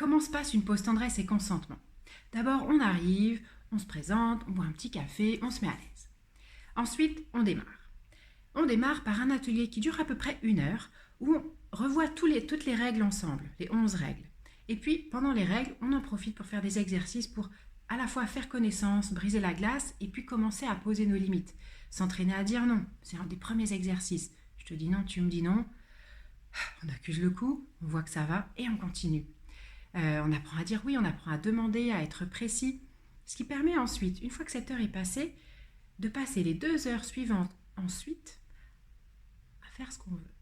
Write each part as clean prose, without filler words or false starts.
Comment se passe une pause tendresse et consentement? D'abord, on arrive, on se présente, on boit un petit café, on se met à l'aise. Ensuite, on démarre. On démarre par un atelier qui dure à peu près 1 heure, où on revoit toutes les règles ensemble, les 11 règles. Et puis, pendant les règles, on en profite pour faire des exercices pour à la fois faire connaissance, briser la glace, et puis commencer à poser nos limites. S'entraîner à dire non, c'est un des premiers exercices. Je te dis non, tu me dis non, on accuse le coup, on voit que ça va, et on continue. On apprend à dire oui, on apprend à demander, à être précis. Ce qui permet ensuite, une fois que cette heure est passée, de passer les 2 heures suivantes ensuite à faire ce qu'on veut.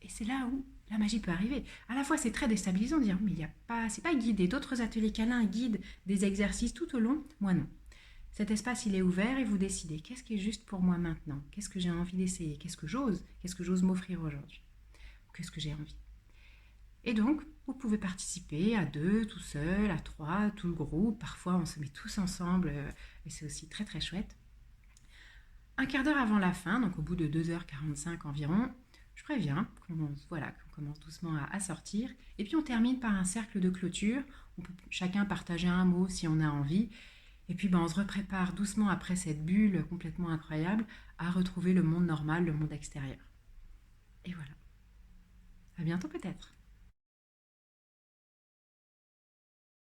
Et c'est là où la magie peut arriver. À la fois, c'est très déstabilisant de dire mais il y a pas, c'est pas guidé. D'autres ateliers câlins guident des exercices tout au long. Moi non. Cet espace, il est ouvert et vous décidez qu'est-ce qui est juste pour moi maintenant. Qu'est-ce que j'ai envie d'essayer. Qu'est-ce que j'ose m'offrir aujourd'hui. Qu'est-ce que j'ai envie. Et donc, vous pouvez participer à 2, tout seul, à 3, tout le groupe. Parfois, on se met tous ensemble et c'est aussi très très chouette. Un quart d'heure avant la fin, donc au bout de 2h45 environ, je préviens qu'on commence doucement à sortir. Et puis on termine par un cercle de clôture. On peut chacun partager un mot si on a envie. Et puis on se reprépare doucement après cette bulle complètement incroyable à retrouver le monde normal, le monde extérieur. Et voilà. À bientôt peut-être.